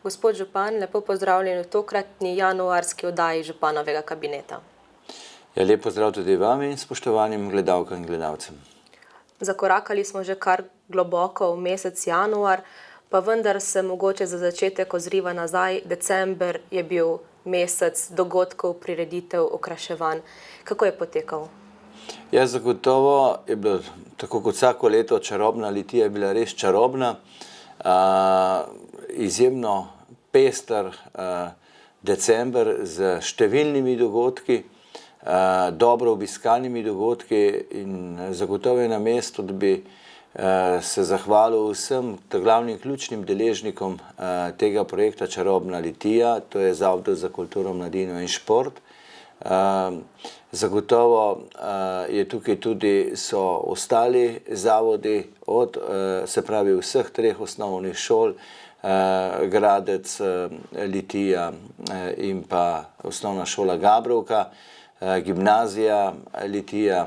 Gospod župan, lepo pozdravljeni v tokratni januarski oddaji županovega kabineta. Ja, lep pozdrav tudi vam in spoštovanim gledalkam in gledalcem. Zakorakali smo že kar globoko v mesec januar, pa vendar se mogoče za začetek ozriva nazaj. December je bil mesec dogodkov, prireditev, okraševanj. Kako je potekal? Ja, zagotovo je bilo, tako kot vsako leto, čarobna litija je bila res čarobna. Izjemno pester december z številnimi dogodki, dobro obiskanimi dogodki in zagotovo je na mestu, da bi se zahvalil vsem glavnim ključnim deležnikom tega projekta Čarobna litija, to je Zavod za kulturo, mladino in šport. Zagotovo je tukaj tudi so ostali zavodi od, se pravi, vseh treh osnovnih šol, Gradec, Litija in pa osnovna šola Gabrovka, gimnazija Litija,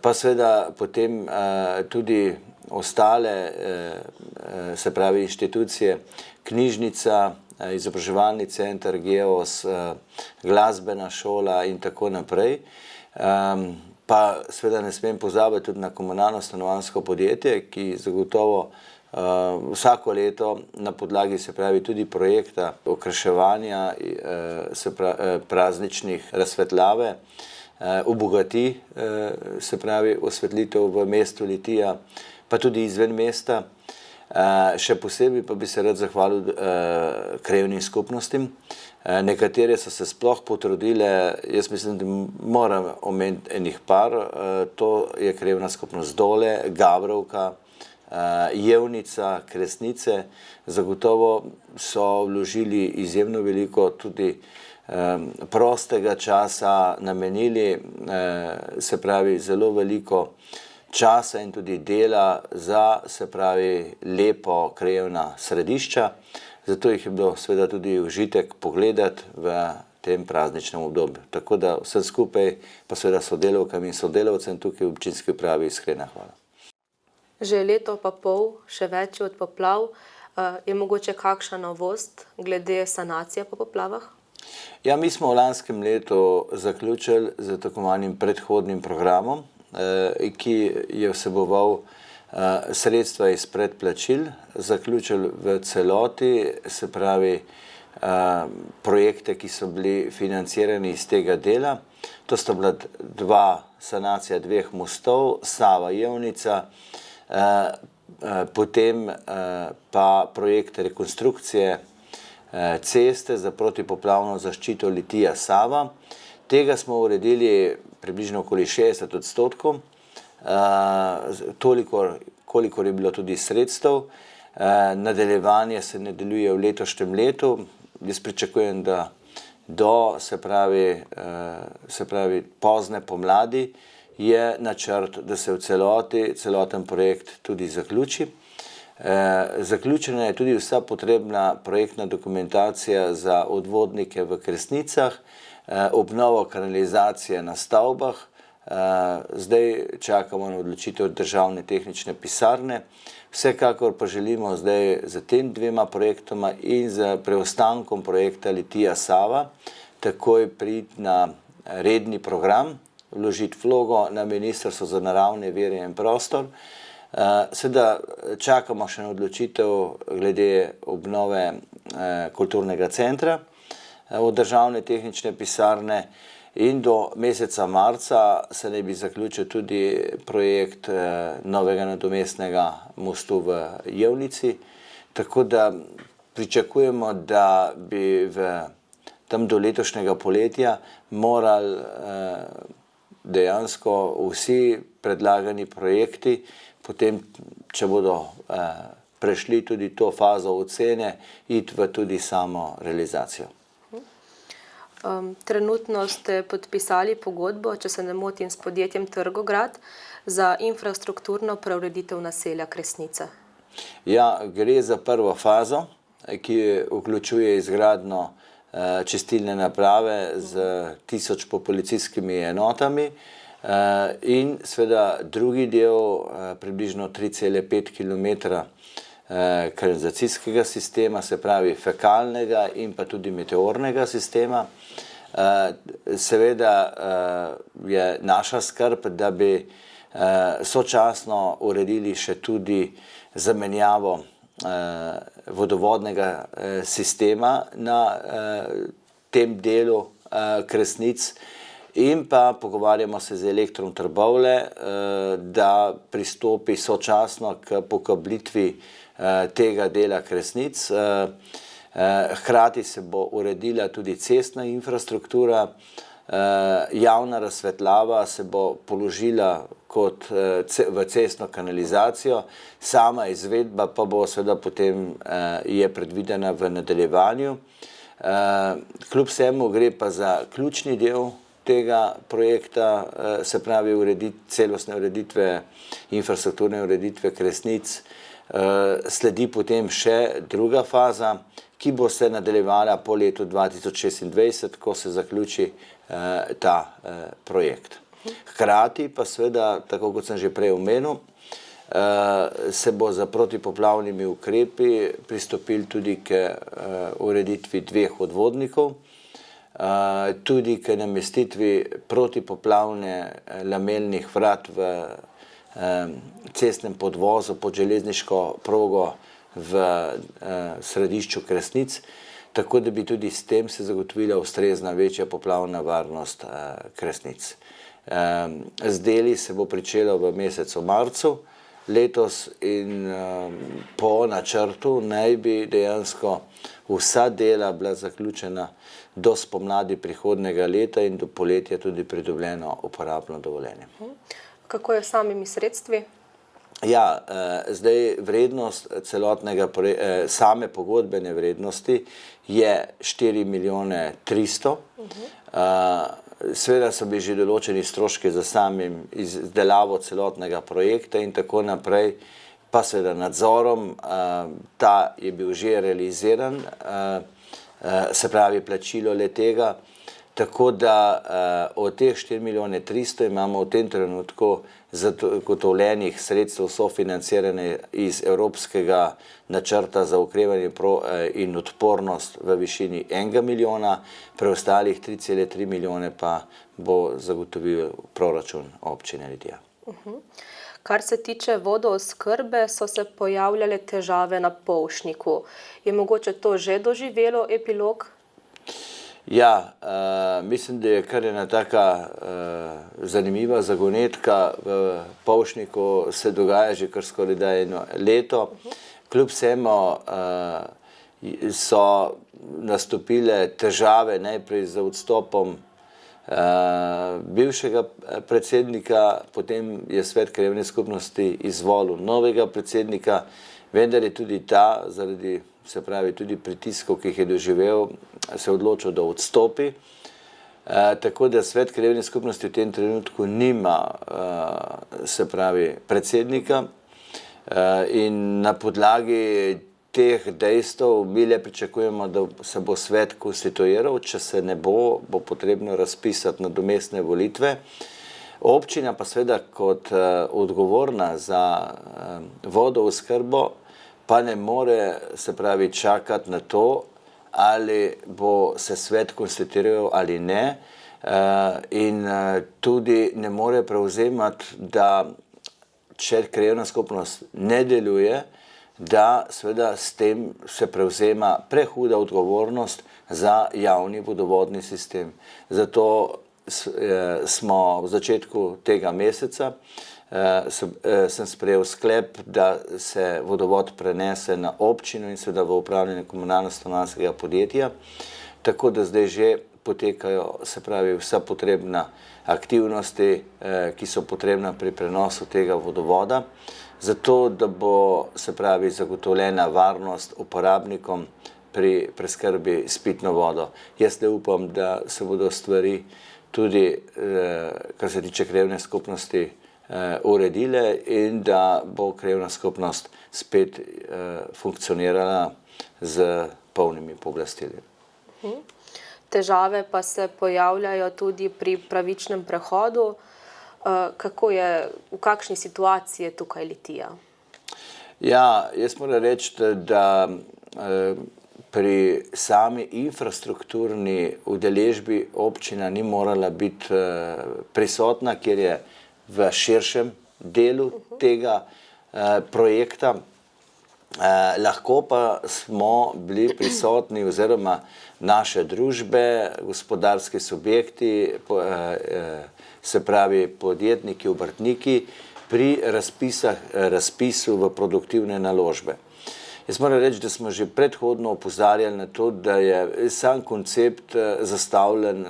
pa seveda potem tudi ostale, se pravi, inštitucije, knjižnica, izobraževalni center, Geos, glasbena šola in tako naprej. Pa seveda ne smem pozabiti tudi na komunalno stanovanjsko podjetje, ki zagotovo vsako leto na podlagi, se pravi, tudi projekta okraševanja, se pravi, prazničnih razsvetljave, obogati, se pravi, osvetlitev v mestu Litija, pa tudi izven mesta. Še posebej pa bi se rad zahvalil krajevnim skupnostim. Nekatere so se sploh potrudile, jaz mislim, da moram omeniti enih par, to je krajevna skupnost Dole, Gabrovka, Jevnica, Kresnice. Zagotovo so vložili izjemno veliko tudi prostega časa, namenili, se pravi, zelo veliko časa in tudi dela za, se pravi, lepo krajevna središča. Zato jih je bilo seveda tudi užitek pogledati v tem prazničnem obdobju. Tako da vsem skupaj, pa seveda sodelavkam in sodelavcem tukaj v občinski upravi iskrena hvala. Že leto pa pol, še več od poplav, je mogoče kakšna novost glede sanacije po poplavah? Ja, mi smo v lanskem letu zaključili z tako imenovanim predhodnim programom, ki je vseboval sredstva iz predplačil, zaključili v celoti, se pravi, projekte, ki so bili financirani iz tega dela. To sta bila sanacija dveh mostov, Sava-Jevnica, potem pa projekt rekonstrukcije ceste za protipoplavno zaščito Litija-Sava. Tega smo uredili približno okoli 60%, toliko, kolikor je bilo tudi sredstev. Nadaljevanje se nadaljuje v letošnjem letu. Jaz pričakujem, da do, se pravi, pozne pomladi je načrt, da se v celoti, celoten projekt tudi zaključi. Zaključena je tudi vsa potrebna projektna dokumentacija za odvodnike v Kresnicah, obnovo kanalizacije na stavbah. Zdaj čakamo na odločitev državne tehnične pisarne. Vsekakor pa želimo zdaj za tem dvema projektoma in za preostankom projekta Litija-Sava takoj priti na redni program, vložiti vlogo na Ministrstvo za naravne vire in prostor. Seveda čakamo še na odločitev glede obnove kulturnega centra od državne tehnične pisarne in do meseca marca se naj bi zaključil tudi projekt novega nadomestnega mostu v Jevnici. Tako da pričakujemo, da bi tam do letošnjega poletja morali dejansko vsi predlagani projekti, potem, če bodo prešli tudi to fazo ocene, iti v tudi samo realizacijo. Trenutno ste podpisali pogodbo, če se ne motim, s podjetjem Trgograd za infrastrukturno preureditev naselja Kresnice. Ja, gre za prvo fazo, ki vključuje izgradnjo čistilne naprave z 1000 policijskimi enotami in seveda drugi del, približno 3,5 km kanalizacijskega sistema, se pravi fekalnega in pa tudi meteornega sistema. Seveda je naša skrb, da bi sočasno uredili še tudi zamenjavo vodovodnega sistema na tem delu Kresnic in pa pogovarjamo se z Elektrom Trbovlje, da pristopi sočasno k pokablitvi tega dela Kresnic. Hkrati se bo uredila tudi cestna infrastruktura, javna razsvetljava se bo položila kot v cestno kanalizacijo, sama izvedba pa bo seveda potem je predvidena v nadaljevanju. Kljub vsemu gre pa za ključni del tega projekta, se pravi celostne ureditve, infrastrukturne ureditve Kresnic. Sledi potem še druga faza, ki bo se nadaljevala po letu 2026, ko se zaključi ta projekt. Hkrati pa seveda, tako kot sem že prej omenil, se bo za protipoplavnimi ukrepi pristopili tudi k ureditvi 2 odvodnikov, tudi k namestitvi protipoplavne lamelnih vrat v cestnem podvozu pod železniško progo v središču Kresnic, tako da bi tudi s tem se zagotovila ustrezna večja poplavna varnost Kresnic. Z deli se bo pričelo v mesecu marcu letos in po načrtu naj bi dejansko vsa dela bila zaključena do spomladi prihodnjega leta in do poletja tudi pridobljeno uporabno dovoljenje. Kako je s samimi sredstvi? Ja, zdaj vrednost same pogodbene vrednosti je 4 milijone 300. Seveda so bili že določeni stroški za samim izdelavo celotnega projekta in tako naprej, pa seveda nadzorom, ta je bil že realiziran, se pravi plačilo le tega, tako da od teh 4 milijone 300 imamo v tem trenutku zagotovljenih sredstev sofinancirane iz Evropskega načrta za okrevanje in odpornost v višini 1 milijona, preostalih 3,3 milijone pa bo zagotovil proračun občine Litija. Kar se tiče vodooskrbe, so se pojavljale težave na Polšniku. Je mogoče to že doživelo epilog? Ja, mislim, da je kar ena taka zanimiva zagonetka. V Polšniku se dogaja že kar skoraj eno leto. Kljub vsemu so nastopile težave najprej z odstopom bivšega predsednika, potem je Svet krajevne skupnosti izvolil novega predsednika, vendar je tudi ta zaradi, se pravi, tudi pritiskov, ki jih je doživel, se odločil, da odstopi. Tako da Svet krajevne skupnosti v tem trenutku nima, se pravi, predsednika in na podlagi teh dejstev mi le pričakujemo, da se bo svet konstituiral, če se ne bo, bo potrebno razpisati nadomestne volitve. Občina pa seveda kot odgovorna za vodooskrbo pa ne more, se pravi, čakati na to, ali bo se svet konstituiral ali ne, in tudi ne more prevzemati, da če krajevna skupnost ne deluje, da seveda s tem se prevzema prehuda odgovornost za javni vodovodni sistem. Zato smo v začetku tega meseca sem sprejel sklep, da se vodovod prenese na občino in seveda v upravljanje komunalno-stanovanjskega podjetja, tako da zdaj že potekajo, se pravi, vsa potrebna aktivnosti, ki so potrebna pri prenosu tega vodovoda, zato da bo, se pravi, zagotovljena varnost uporabnikom pri preskrbi s pitno vodo. Jaz le upam, da se bodo stvari tudi, kar se tiče krajevne skupnosti, uredile in da bo krajevna skupnost spet funkcionirala z polnimi pooblastili. Težave pa se pojavljajo tudi pri pravičnem prehodu. V kakšni situaciji je tukaj Litija? Ja, jaz moram reči, da pri sami infrastrukturni udeležbi občina ni morala biti prisotna, ker je v širšem delu tega projekta. Lahko pa smo bili prisotni oziroma naše družbe, gospodarski subjekti, se pravi podjetniki, obrtniki, pri razpisu v produktivne naložbe. Jaz moram reči, da smo že predhodno opozarjali na to, da je sam koncept zastavljen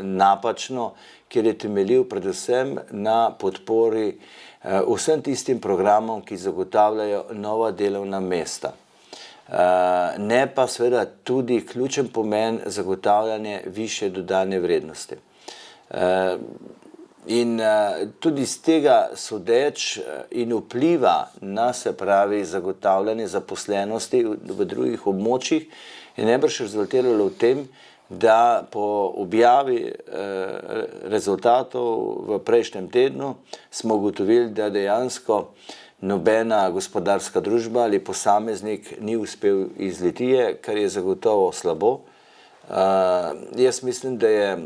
napačno, ker je temeljil predvsem na podpori vsem tistim programom, ki zagotavljajo nova delovna mesta. Ne pa seveda tudi ključen pomen zagotavljanje višje dodane vrednosti. In tudi z tega sodeč in vpliva na, se pravi, zagotavljanje zaposlenosti v drugih območjih, je najbrž rezultiralo v tem, da po objavi rezultatov v prejšnjem tednu smo ugotovili, da dejansko nobena gospodarska družba ali posameznik ni uspel iz Litije, kar je zagotovo slabo. Jaz mislim, da je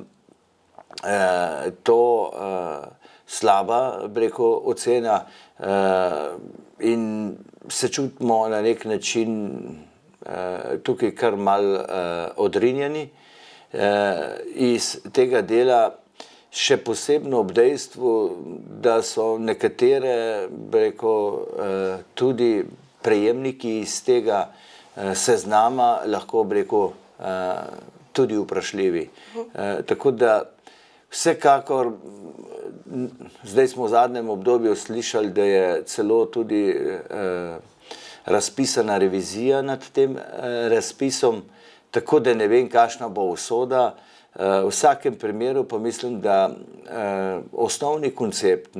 to slaba, bi rekel, ocena in se čutimo na nek način tukaj kar malo odrinjeni iz tega dela, še posebno ob dejstvu, da so nekatere, bi rekel, tudi prejemniki iz tega seznama lahko, bi rekel, tudi vprašljivi. Tako da vsekakor, zdaj smo v zadnjem obdobju slišali, da je celo tudi razpisana revizija nad tem razpisom, tako da ne vem, kakšna bo usoda. V vsakem primeru pa mislim, da osnovni koncept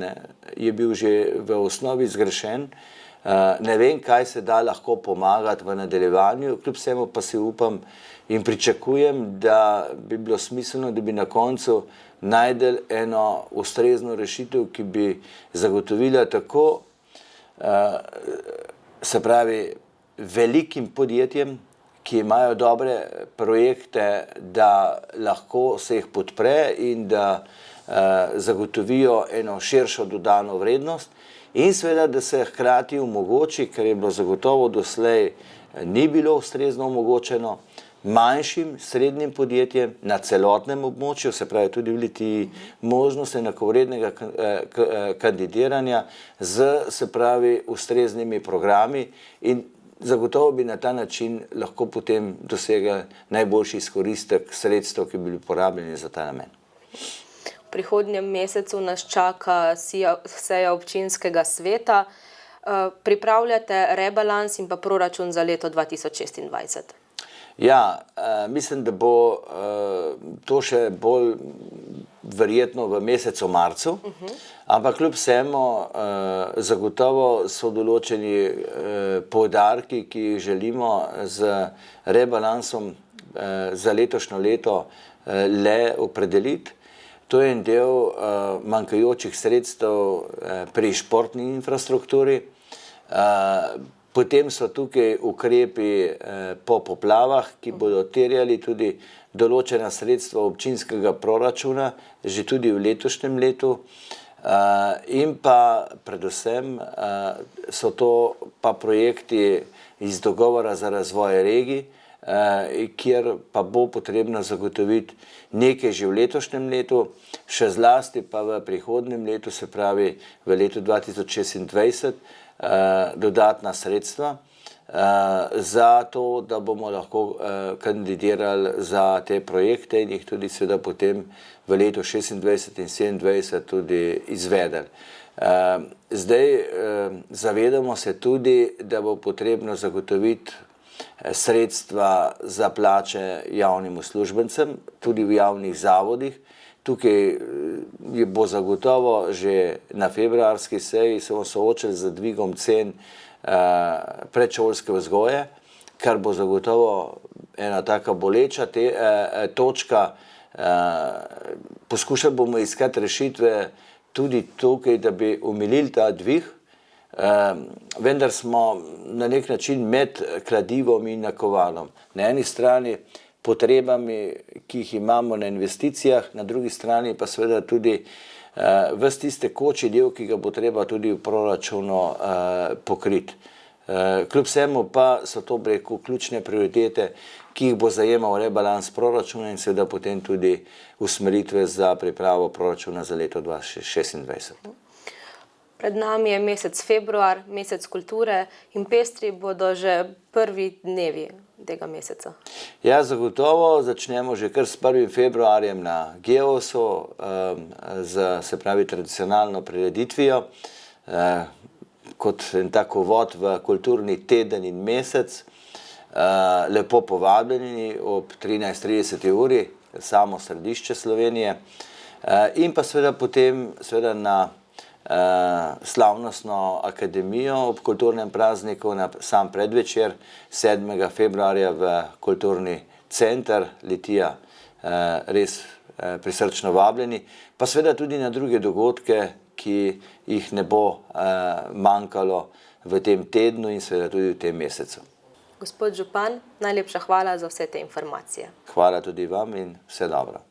je bil že v osnovi zgrešen. Ne vem, kaj se da lahko pomagati v nadaljevanju, kljub vsemu pa si upam in pričakujem, da bi bilo smiselno, da bi na koncu najdel eno ustrezno rešitev, ki bi zagotovila tako, se pravi, velikim podjetjem, ki imajo dobre projekte, da lahko se jih podpre in da zagotovijo eno širšo dodano vrednost in seveda, da se hkrati omogoči, ker je bilo zagotovo doslej ni bilo ustrezno omogočeno, manjšim, srednjim podjetjem na celotnem območju, se pravi tudi v Litiji, možnost enakovrednega kandidiranja z, se pravi, ustreznimi programi in zagotovo bi na ta način lahko potem dosegli najboljši izkoristek sredstev, ki bi bili porabljeni za ta namen. V prihodnjem mesecu nas čaka seja občinskega sveta. Pripravljate rebalans in pa proračun za leto 2026. Ja, mislim, da bo to še bolj verjetno v mesecu marcu, ampak kljub vsemu zagotovo so določeni poudarki, ki jih želimo z rebalansom za letošnjo leto le opredeliti. To je en del manjkajočih sredstev pri športni infrastrukturi. Potem so tukaj ukrepi po poplavah, ki bodo terjali tudi določena sredstva občinskega proračuna, že tudi v letošnjem letu. In pa predvsem so to pa projekti iz dogovora za razvoj regij, kjer pa bo potrebno zagotoviti nekaj že v letošnjem letu, še zlasti pa v prihodnjem letu, se pravi v letu 2026, dodatna sredstva za to, da bomo lahko kandidirali za te projekte in jih tudi seveda potem v letu 26 in 27 tudi izvedeli. Zdaj zavedamo se tudi, da bo potrebno zagotoviti sredstva za plače javnim uslužbencem, tudi v javnih zavodih. Tukaj bo zagotovo že na februarski seji se bomo soočili z dvigom cen predšolske vzgoje, kar bo zagotovo ena taka boleča točka. Poskušali bomo iskati rešitve tudi tukaj, da bi omilili ta dvig. vendar smo na nek način med kladivom in nakovalom. Na eni strani potrebami, ki jih imamo na investicijah, na drugi strani pa seveda tudi ves tiste koči del, ki ga bo treba tudi v proračunu pokriti. Kljub vsemu pa so to ključne prioritete, ki jih bo zajemal rebalans proračuna in seveda potem tudi usmeritve za pripravo proračuna za leto 2026. Pred nami je mesec februar, mesec kulture in pestri bodo že prvi dnevi tega meseca. Ja, zagotovo začnemo že kar s 1. februarjem na Geosu, se pravi tradicionalno prireditvijo, kot en tak uvod v kulturni teden in mesec. Lepo povabljeni ob 13:30 uri, samo središče Slovenije, in pa seveda potem na slavnostno akademijo ob kulturnem prazniku na sam predvečer 7. februarja v kulturni center Litija, res prisrčno vabljeni, pa seveda tudi na druge dogodke, ki jih ne bo manjkalo v tem tednu in seveda tudi v tem mesecu. Gospod župan, najlepša hvala za vse te informacije. Hvala tudi vam in vse dobro.